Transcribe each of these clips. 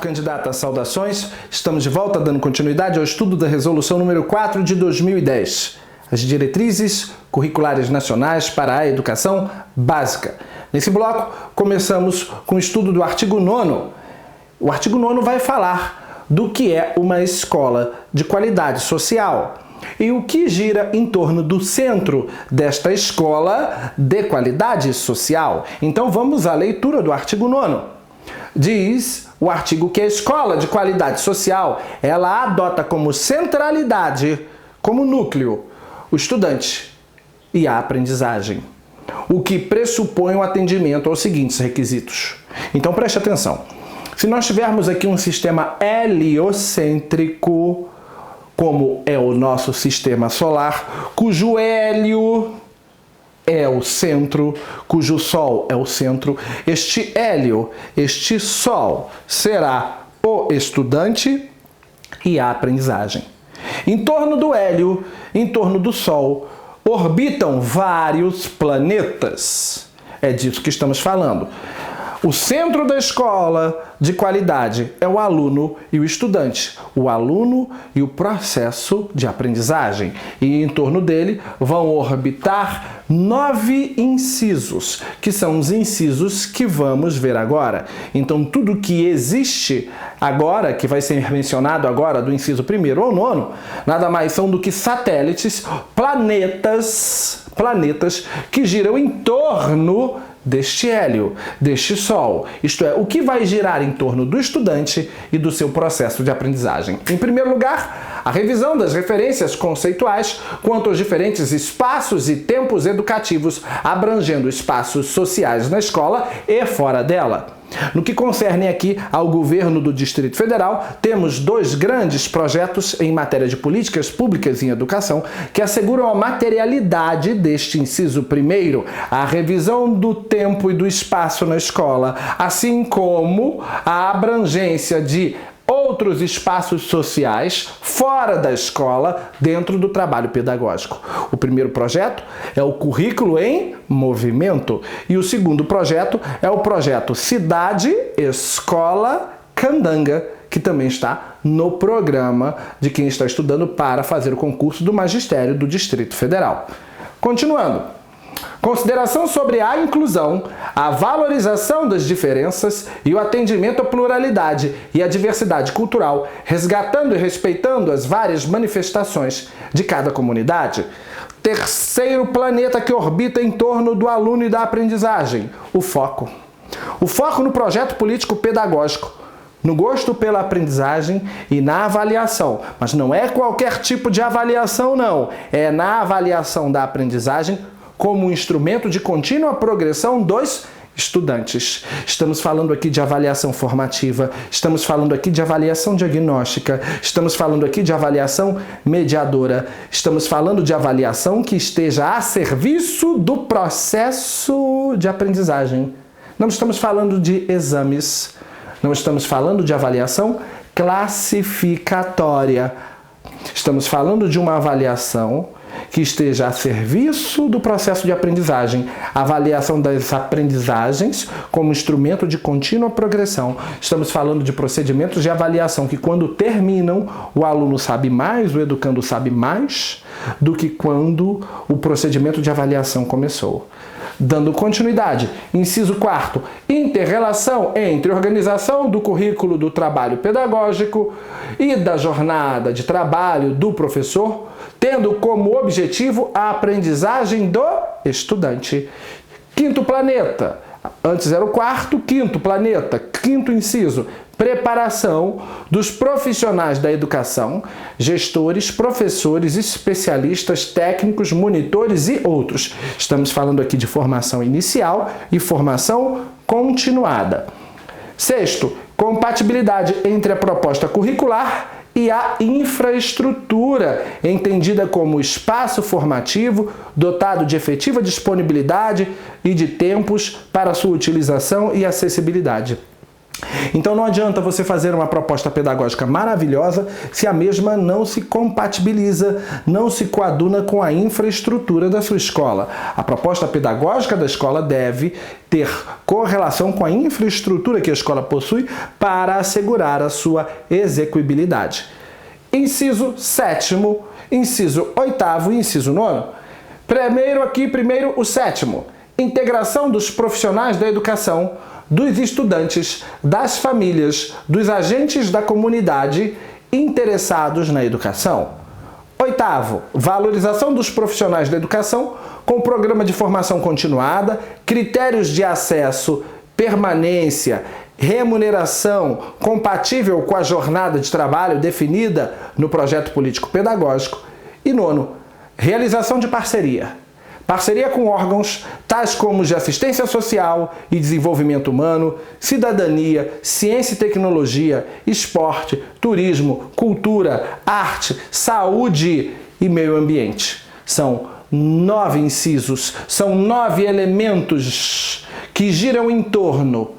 Candidata, saudações. Estamos de volta dando continuidade ao estudo da resolução número 4 de 2010. As diretrizes curriculares nacionais para a educação básica. Nesse bloco, começamos com o estudo do artigo 9º. O artigo 9º vai falar do que é uma escola de qualidade social e o que gira em torno do centro desta escola de qualidade social. Então vamos à leitura do artigo 9º. Diz o artigo que a escola de qualidade social, ela adota como centralidade, como núcleo, o estudante e a aprendizagem, o que pressupõe o atendimento aos seguintes requisitos. Então preste atenção. Se nós tivermos aqui um sistema heliocêntrico, como é o nosso sistema solar, cujo hélio é o centro, cujo Sol é o centro, este hélio, este Sol, será o estudante e a aprendizagem. Em torno do hélio, em torno do Sol, orbitam vários planetas. É disso que estamos falando. O centro da escola de qualidade é o aluno e o estudante, o aluno e o processo de aprendizagem. E em torno dele vão orbitar 9 incisos, que são os incisos que vamos ver agora. Então, tudo que existe agora, que vai ser mencionado agora do inciso 1º ou 9º, nada mais são do que satélites, planetas que giram em torno deste hélio, deste Sol. Isto é, o que vai girar em torno do estudante e do seu processo de aprendizagem. Em primeiro lugar, a revisão das referências conceituais quanto aos diferentes espaços e tempos educativos, abrangendo espaços sociais na escola e fora dela. No que concerne aqui ao governo do Distrito Federal, temos 2 grandes projetos em matéria de políticas públicas em educação que asseguram a materialidade deste inciso 1º, a revisão do tempo e do espaço na escola, assim como a abrangência de outros espaços sociais fora da escola, dentro do trabalho pedagógico. O primeiro projeto é o Currículo em Movimento e o segundo projeto é o projeto Cidade Escola Candanga, que também está no programa de quem está estudando para fazer o concurso do Magistério do Distrito Federal. Continuando. Consideração sobre a inclusão, a valorização das diferenças e o atendimento à pluralidade e à diversidade cultural, resgatando e respeitando as várias manifestações de cada comunidade. Terceiro planeta que orbita em torno do aluno e da aprendizagem, o foco. O foco no projeto político-pedagógico, no gosto pela aprendizagem e na avaliação. Mas não é qualquer tipo de avaliação, não. É na avaliação da aprendizagem como um instrumento de contínua progressão dos estudantes. Estamos falando aqui de avaliação formativa, estamos falando aqui de avaliação diagnóstica, estamos falando aqui de avaliação mediadora, estamos falando de avaliação que esteja a serviço do processo de aprendizagem. Não estamos falando de exames, não estamos falando de avaliação classificatória. Estamos falando de uma avaliação que esteja a serviço do processo de aprendizagem, avaliação das aprendizagens como instrumento de contínua progressão. Estamos falando de procedimentos de avaliação que, quando terminam, o aluno sabe mais, o educando sabe mais do que quando o procedimento de avaliação começou. Dando continuidade, inciso 4º, inter-relação entre organização do currículo do trabalho pedagógico e da jornada de trabalho do professor, tendo como objetivo a aprendizagem do estudante. Quinto planeta, antes era o 4º, quinto planeta, quinto inciso, preparação dos profissionais da educação, gestores, professores, especialistas, técnicos, monitores e outros. Estamos falando aqui de formação inicial e formação continuada. Sexto, compatibilidade entre a proposta curricular e a infraestrutura, entendida como espaço formativo, dotado de efetiva disponibilidade e de tempos para sua utilização e acessibilidade. Então não adianta você fazer uma proposta pedagógica maravilhosa se a mesma não se compatibiliza, não se coaduna com a infraestrutura da sua escola. A proposta pedagógica da escola deve ter correlação com a infraestrutura que a escola possui para assegurar a sua execuibilidade. Inciso 7º, inciso 8º e inciso 9º. Primeiro o 7º. Integração dos profissionais da educação, dos estudantes, das famílias, dos agentes da comunidade interessados na educação. 8º, valorização dos profissionais da educação com programa de formação continuada, critérios de acesso, permanência, remuneração compatível com a jornada de trabalho definida no projeto político-pedagógico. E 9º, realização de parceria. Parceria com órgãos tais como de assistência social e desenvolvimento humano, cidadania, ciência e tecnologia, esporte, turismo, cultura, arte, saúde e meio ambiente. São 9 incisos, são 9 elementos que giram em torno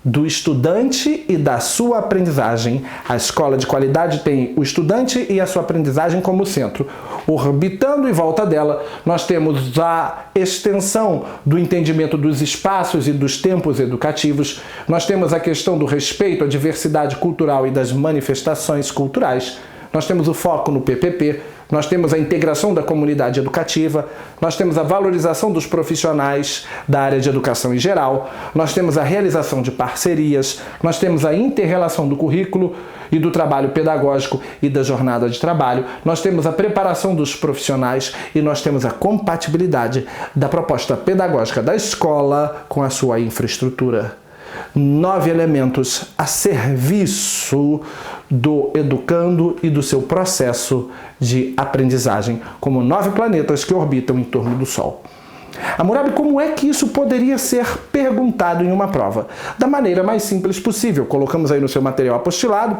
do estudante e da sua aprendizagem. A escola de qualidade tem o estudante e a sua aprendizagem como centro. Orbitando em volta dela, nós temos a extensão do entendimento dos espaços e dos tempos educativos, nós temos a questão do respeito à diversidade cultural e das manifestações culturais, nós temos o foco no PPP, nós temos a integração da comunidade educativa, nós temos a valorização dos profissionais da área de educação em geral, nós temos a realização de parcerias, nós temos a inter-relação do currículo e do trabalho pedagógico e da jornada de trabalho, nós temos a preparação dos profissionais e nós temos a compatibilidade da proposta pedagógica da escola com a sua infraestrutura. 9 elementos a serviço do educando e do seu processo de aprendizagem, como 9 planetas que orbitam em torno do Sol. Hammurabi, como é que isso poderia ser perguntado em uma prova? Da maneira mais simples possível. Colocamos aí no seu material apostilado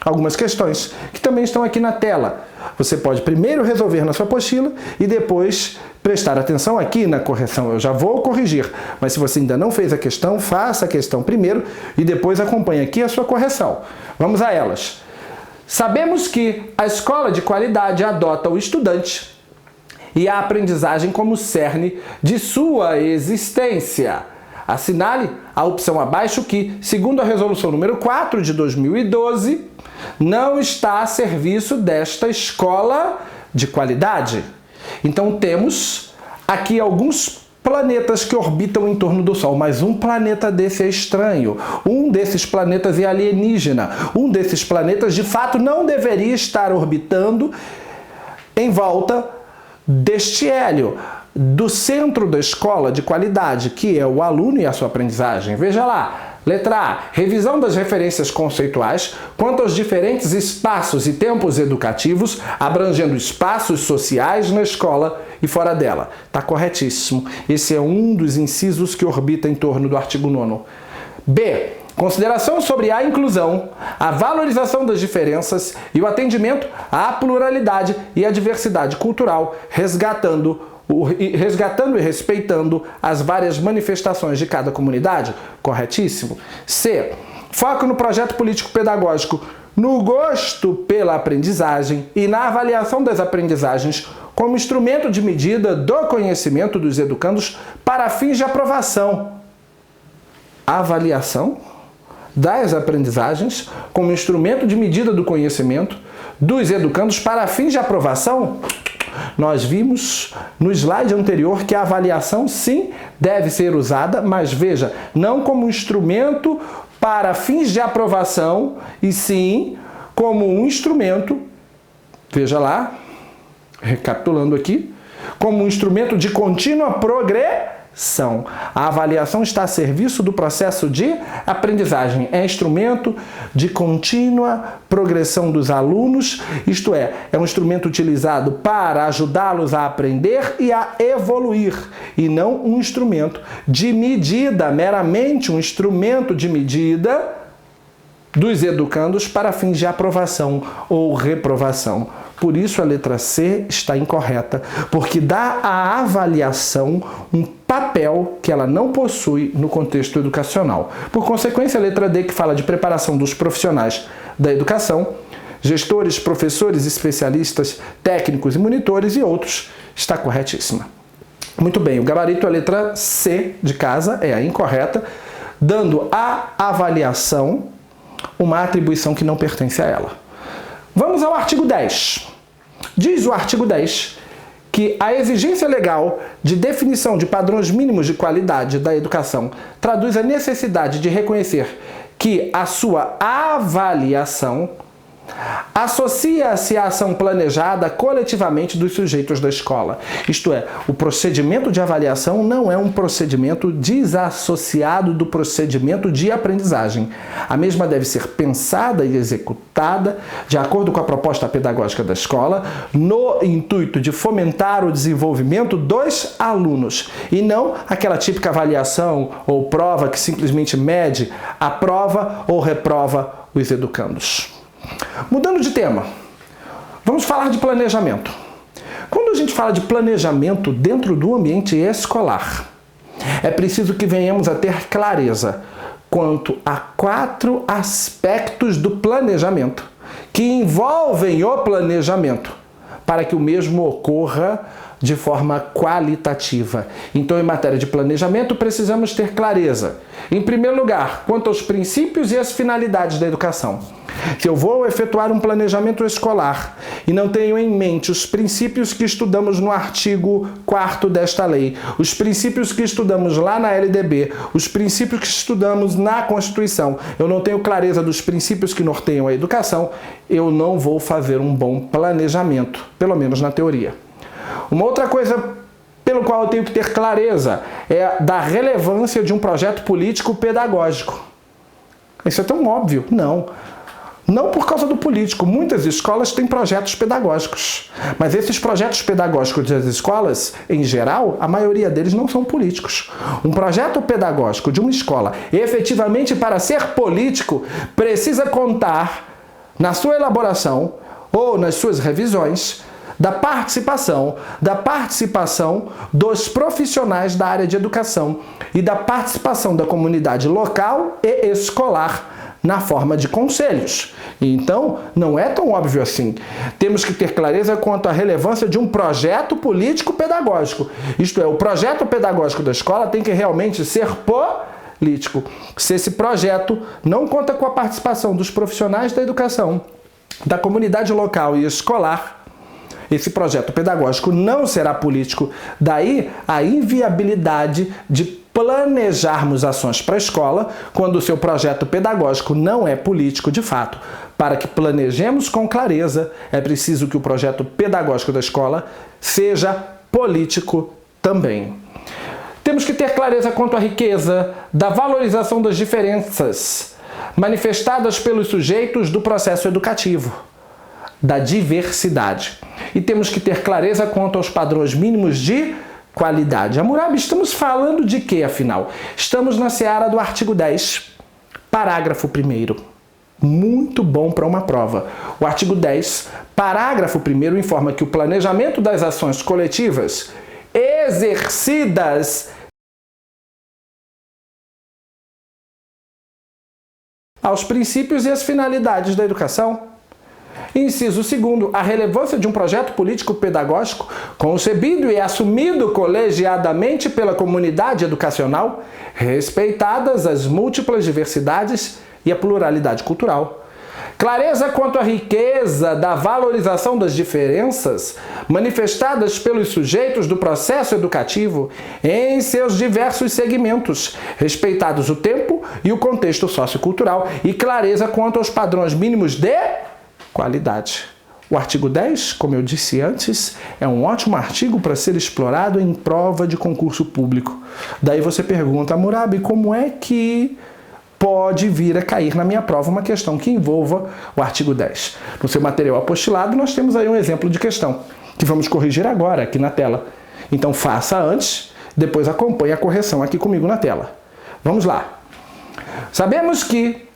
algumas questões que também estão aqui na tela. Você pode primeiro resolver na sua apostila e depois prestar atenção aqui na correção. Eu já vou corrigir, mas se você ainda não fez a questão, faça a questão primeiro e depois acompanhe aqui a sua correção. Vamos a elas. Sabemos que a escola de qualidade adota o estudante e a aprendizagem como cerne de sua existência. Assinale a opção abaixo que, segundo a resolução número 4 de 2012, não está a serviço desta escola de qualidade. Então temos aqui alguns planetas que orbitam em torno do Sol, mas um planeta desse é estranho, um desses planetas é alienígena, um desses planetas de fato não deveria estar orbitando em volta deste hélio, do centro da escola de qualidade, que é o aluno e a sua aprendizagem. Veja lá. Letra A. Revisão das referências conceituais quanto aos diferentes espaços e tempos educativos, abrangendo espaços sociais na escola e fora dela. Está corretíssimo. Esse é um dos incisos que orbita em torno do artigo 9º. B. Consideração sobre a inclusão, a valorização das diferenças e o atendimento à pluralidade e à diversidade cultural, resgatando e respeitando as várias manifestações de cada comunidade? Corretíssimo. C. Foco no projeto político-pedagógico, no gosto pela aprendizagem e na avaliação das aprendizagens como instrumento de medida do conhecimento dos educandos para fins de aprovação. Avaliação das aprendizagens como instrumento de medida do conhecimento dos educandos para fins de aprovação? Nós vimos no slide anterior que a avaliação sim deve ser usada, mas veja, não como instrumento para fins de aprovação, e sim como um instrumento, veja lá, recapitulando aqui, como um instrumento de contínua progressão. A avaliação está a serviço do processo de aprendizagem. É instrumento de contínua progressão dos alunos, isto é um instrumento utilizado para ajudá-los a aprender e a evoluir, e não um instrumento de medida, meramente um instrumento de medida dos educandos para fins de aprovação ou reprovação. Por isso a letra C está incorreta, porque dá à avaliação um papel que ela não possui no contexto educacional. Por consequência, a letra D, que fala de preparação dos profissionais da educação, gestores, professores, especialistas, técnicos e monitores e outros, está corretíssima. Muito bem, o gabarito, a letra C de casa, é a incorreta, dando à avaliação uma atribuição que não pertence a ela. Vamos ao artigo 10. Diz o artigo 10 que a exigência legal de definição de padrões mínimos de qualidade da educação traduz a necessidade de reconhecer que a sua avaliação associa-se à ação planejada coletivamente dos sujeitos da escola. Isto é, o procedimento de avaliação não é um procedimento desassociado do procedimento de aprendizagem. A mesma deve ser pensada e executada de acordo com a proposta pedagógica da escola, no intuito de fomentar o desenvolvimento dos alunos, e não aquela típica avaliação ou prova que simplesmente mede, aprova ou reprova os educandos. Mudando de tema, vamos falar de planejamento. Quando a gente fala de planejamento dentro do ambiente escolar, é preciso que venhamos a ter clareza quanto a 4 aspectos do planejamento que envolvem o planejamento para que o mesmo ocorra de forma qualitativa. Então, em matéria de planejamento, precisamos ter clareza. Em primeiro lugar, quanto aos princípios e as finalidades da educação. Se eu vou efetuar um planejamento escolar e não tenho em mente os princípios que estudamos no artigo 4º desta lei, os princípios que estudamos lá na LDB, os princípios que estudamos na Constituição, eu não tenho clareza dos princípios que norteiam a educação, eu não vou fazer um bom planejamento, pelo menos na teoria. Uma outra coisa pelo qual eu tenho que ter clareza é da relevância de um projeto político pedagógico. Isso é tão óbvio? Não. Não por causa do político. Muitas escolas têm projetos pedagógicos. Mas esses projetos pedagógicos das escolas, em geral, a maioria deles não são políticos. Um projeto pedagógico de uma escola, efetivamente para ser político, precisa contar na sua elaboração ou nas suas revisões da participação dos profissionais da área de educação e da participação da comunidade local e escolar na forma de conselhos. Então, não é tão óbvio assim. Temos que ter clareza quanto à relevância de um projeto político-pedagógico. Isto é, o projeto pedagógico da escola tem que realmente ser político. Se esse projeto não conta com a participação dos profissionais da educação, da comunidade local e escolar, esse projeto pedagógico não será político. Daí a inviabilidade de planejarmos ações para a escola quando o seu projeto pedagógico não é político de fato. Para que planejemos com clareza, é preciso que o projeto pedagógico da escola seja político também. Temos que ter clareza quanto à riqueza da valorização das diferenças manifestadas pelos sujeitos do processo educativo, da diversidade. E temos que ter clareza quanto aos padrões mínimos de qualidade. Hammurabi, estamos falando de quê, afinal? Estamos na seara do artigo 10, parágrafo 1º. Muito bom para uma prova. O artigo 10, parágrafo 1º, informa que o planejamento das ações coletivas exercidas aos princípios e às finalidades da educação. Inciso 2º, a relevância de um projeto político-pedagógico concebido e assumido colegiadamente pela comunidade educacional, respeitadas as múltiplas diversidades e a pluralidade cultural. Clareza quanto à riqueza da valorização das diferenças manifestadas pelos sujeitos do processo educativo em seus diversos segmentos, respeitados o tempo e o contexto sociocultural, e clareza quanto aos padrões mínimos de qualidade. O artigo 10, como eu disse antes, é um ótimo artigo para ser explorado em prova de concurso público. Daí você pergunta, Hammurabi, como é que pode vir a cair na minha prova uma questão que envolva o artigo 10? No seu material apostilado, nós temos aí um exemplo de questão, que vamos corrigir agora aqui na tela. Então faça antes, depois acompanhe a correção aqui comigo na tela. Vamos lá. Sabemos que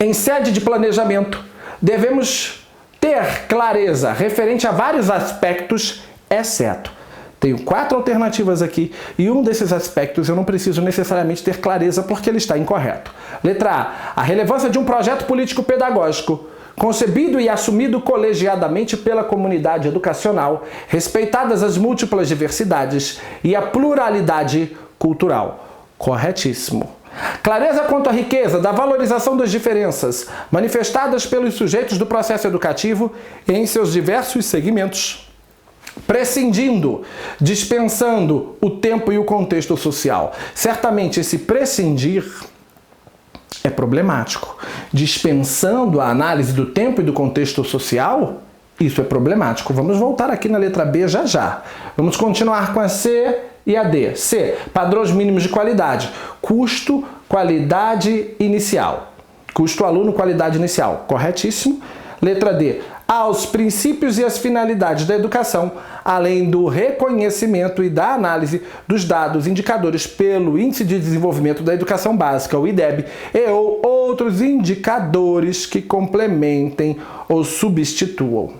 Em sede de planejamento, devemos ter clareza referente a vários aspectos, exceto. Tenho 4 alternativas aqui e um desses aspectos eu não preciso necessariamente ter clareza porque ele está incorreto. Letra A relevância de um projeto político-pedagógico concebido e assumido colegiadamente pela comunidade educacional, respeitadas as múltiplas diversidades e a pluralidade cultural. Corretíssimo. Clareza quanto à riqueza da valorização das diferenças manifestadas pelos sujeitos do processo educativo em seus diversos segmentos, prescindindo, dispensando o tempo e o contexto social. Certamente esse prescindir é problemático. Dispensando a análise do tempo e do contexto social, isso é problemático. Vamos voltar aqui na letra B já já. Vamos continuar com a C e a D. C, padrões mínimos de qualidade. Custo, qualidade inicial. Custo aluno, qualidade inicial. Corretíssimo. Letra D, aos princípios e as finalidades da educação, além do reconhecimento e da análise dos dados indicadores pelo Índice de Desenvolvimento da Educação Básica, o IDEB, e ou outros indicadores que complementem ou substituam.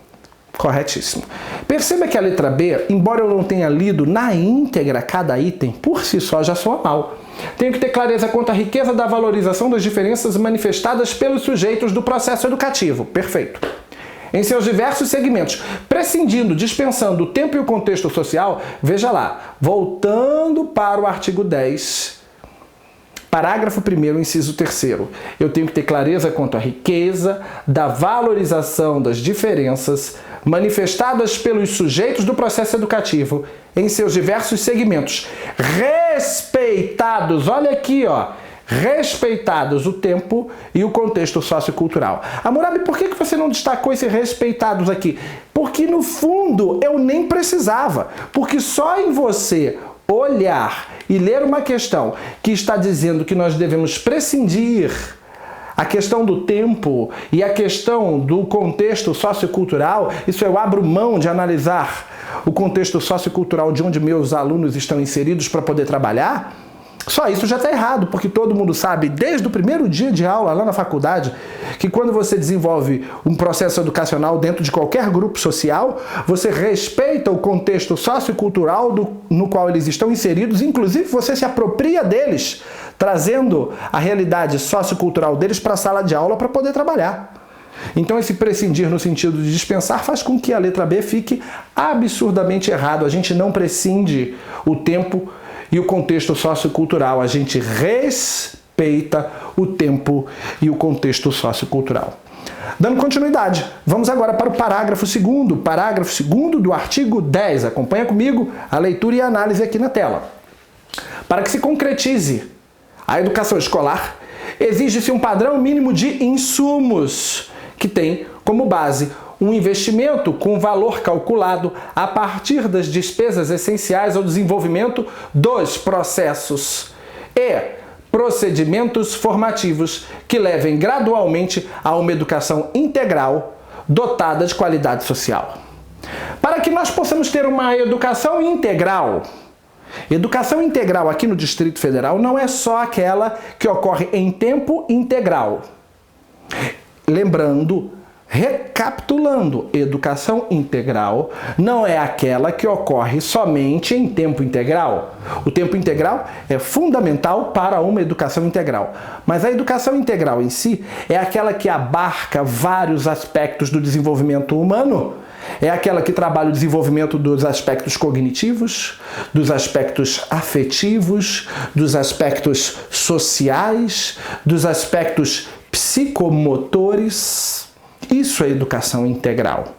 Corretíssimo. Perceba que a letra B, embora eu não tenha lido na íntegra cada item, por si só já soa mal. Tenho que ter clareza quanto à riqueza da valorização das diferenças manifestadas pelos sujeitos do processo educativo. Perfeito. Em seus diversos segmentos, prescindindo, dispensando o tempo e o contexto social, veja lá, voltando para o artigo 10, parágrafo 1º, inciso 3º. Eu tenho que ter clareza quanto à riqueza da valorização das diferenças manifestadas pelos sujeitos do processo educativo em seus diversos segmentos, respeitados, olha aqui, ó, respeitados o tempo e o contexto sociocultural. Hammurabi, por que você não destacou esse respeitados aqui? Porque no fundo eu nem precisava, porque só em você olhar e ler uma questão que está dizendo que nós devemos prescindir a questão do tempo e a questão do contexto sociocultural, isso eu abro mão de analisar o contexto sociocultural de onde meus alunos estão inseridos para poder trabalhar, só isso já está errado, porque todo mundo sabe, desde o primeiro dia de aula lá na faculdade, que quando você desenvolve um processo educacional dentro de qualquer grupo social, você respeita o contexto sociocultural no qual eles estão inseridos, inclusive você se apropria deles, trazendo a realidade sociocultural deles para a sala de aula para poder trabalhar. Então esse prescindir no sentido de dispensar faz com que a letra B fique absurdamente errado. A gente não prescinde o tempo e o contexto sociocultural, a gente respeita o tempo e o contexto sociocultural. Dando continuidade, vamos agora para o parágrafo 2º do artigo 10. Acompanha comigo a leitura e a análise aqui na tela. Para que se concretize a educação escolar, exige-se um padrão mínimo de insumos, que tem como base um investimento com valor calculado a partir das despesas essenciais ao desenvolvimento dos processos e procedimentos formativos que levem gradualmente a uma educação integral dotada de qualidade social. Para que nós possamos ter uma educação integral aqui no Distrito Federal não é só aquela que ocorre em tempo integral. Lembrando, recapitulando, educação integral não é aquela que ocorre somente em tempo integral. O tempo integral é fundamental para uma educação integral. Mas a educação integral em si é aquela que abarca vários aspectos do desenvolvimento humano. É aquela que trabalha o desenvolvimento dos aspectos cognitivos, dos aspectos afetivos, dos aspectos sociais, dos aspectos psicomotores. Isso é educação integral.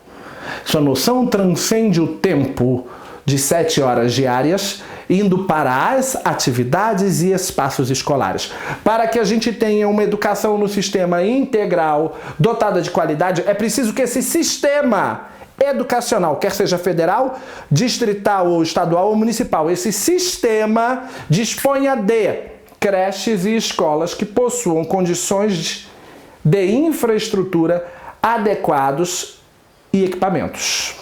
Sua noção transcende o tempo de 7 horas diárias, indo para as atividades e espaços escolares. Para que a gente tenha uma educação no sistema integral, dotada de qualidade, é preciso que esse sistema educacional, quer seja federal, distrital ou estadual ou municipal, esse sistema disponha de creches e escolas que possuam condições de infraestrutura adequados e equipamentos.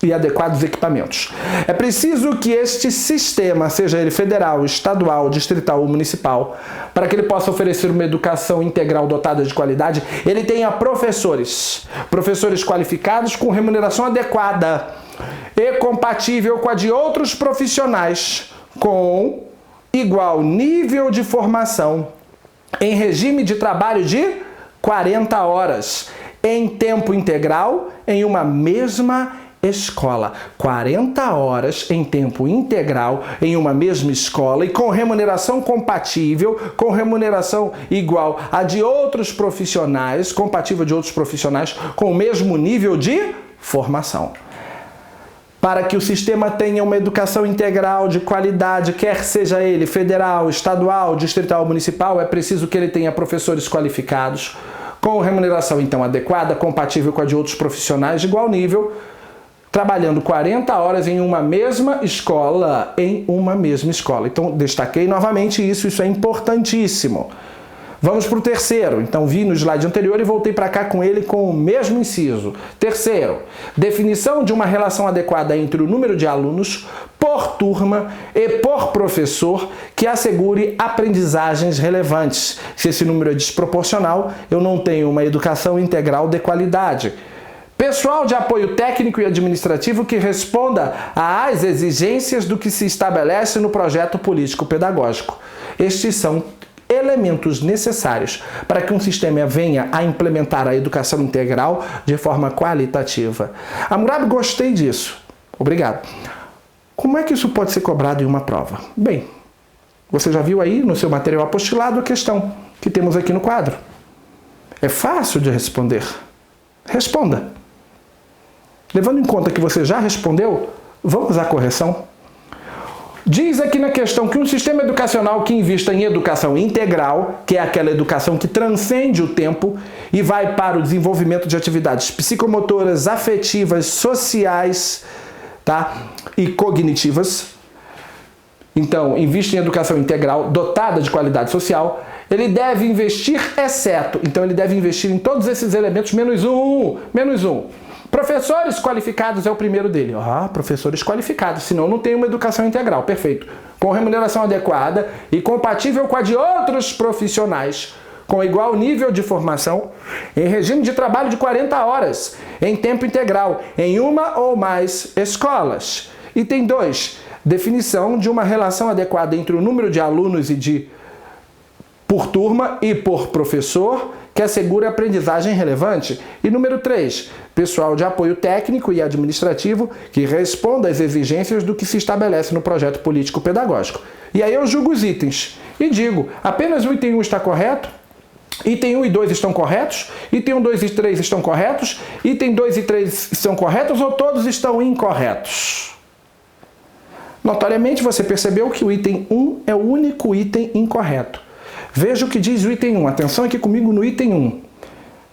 e adequados equipamentos. É preciso que este sistema, seja ele federal, estadual, distrital ou municipal, para que ele possa oferecer uma educação integral dotada de qualidade, ele tenha professores qualificados com remuneração adequada e compatível com a de outros profissionais com igual nível de formação em regime de trabalho de 40 horas em tempo integral em uma mesma escola. 40 horas em tempo integral em uma mesma escola e com remuneração compatível, com remuneração igual a de outros profissionais, compatível de outros profissionais com o mesmo nível de formação. Para que o sistema tenha uma educação integral de qualidade, quer seja ele federal, estadual, distrital ou municipal, é preciso que ele tenha professores qualificados, com remuneração então adequada, compatível com a de outros profissionais de igual nível, trabalhando 40 horas em uma mesma escola, Então, destaquei novamente isso é importantíssimo. Vamos para o terceiro. Então, vi no slide anterior e voltei para cá com ele com o mesmo inciso. Terceiro, definição de uma relação adequada entre o número de alunos por turma e por professor que assegure aprendizagens relevantes. Se esse número é desproporcional, eu não tenho uma educação integral de qualidade. Pessoal de apoio técnico e administrativo que responda às exigências do que se estabelece no projeto político-pedagógico. Estes são elementos necessários para que um sistema venha a implementar a educação integral de forma qualitativa. Hammurabi, gostei disso. Obrigado. Como é que isso pode ser cobrado em uma prova? Bem, você já viu aí no seu material apostilado a questão que temos aqui no quadro. É fácil de responder. Responda. Levando em conta que você já respondeu, vamos à correção. Diz aqui na questão que um sistema educacional que invista em educação integral, que é aquela educação que transcende o tempo e vai para o desenvolvimento de atividades psicomotoras, afetivas, sociais, e cognitivas. Então, investe em educação integral, dotada de qualidade social. Ele deve investir, então ele deve investir em todos esses elementos, menos um. Professores qualificados é o primeiro dele. Professores qualificados, senão não tem uma educação integral. Perfeito. Com remuneração adequada e compatível com a de outros profissionais, com igual nível de formação, em regime de trabalho de 40 horas, em tempo integral, em uma ou mais escolas. Item 2. Definição de uma relação adequada entre o número de alunos por turma e por professor, que assegure aprendizagem relevante. E número 3, pessoal de apoio técnico e administrativo que responda às exigências do que se estabelece no projeto político-pedagógico. E aí eu julgo os itens e digo, apenas o item 1 está correto, item 1 e 2 estão corretos, item 1, 2 e 3 estão corretos, item 2 e 3 estão corretos ou todos estão incorretos? Notoriamente você percebeu que o item 1 é o único item incorreto. Veja o que diz o item 1. Atenção aqui comigo no item 1.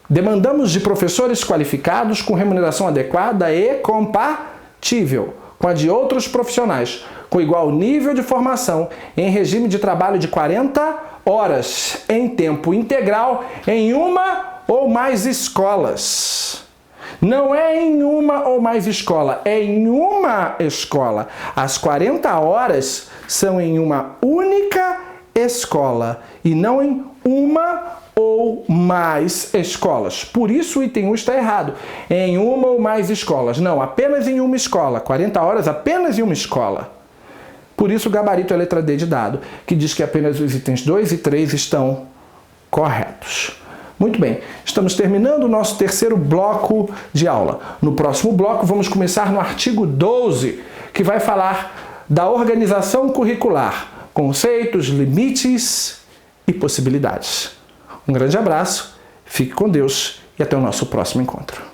Demandamos de professores qualificados com remuneração adequada e compatível com a de outros profissionais, com igual nível de formação, em regime de trabalho de 40 horas, em tempo integral, em uma ou mais escolas. Não é em uma ou mais escola, é em uma escola. As 40 horas são em uma única escola e não em uma ou mais escolas. Por isso o item 1 está errado. Em uma ou mais escolas. Não, apenas em uma escola. 40 horas apenas em uma escola. Por isso o gabarito é a letra D de dado, que diz que apenas os itens 2 e 3 estão corretos. Muito bem, estamos terminando o nosso terceiro bloco de aula. No próximo bloco vamos começar no artigo 12, que vai falar da organização curricular, conceitos, limites e possibilidades. Um grande abraço, fique com Deus e até o nosso próximo encontro.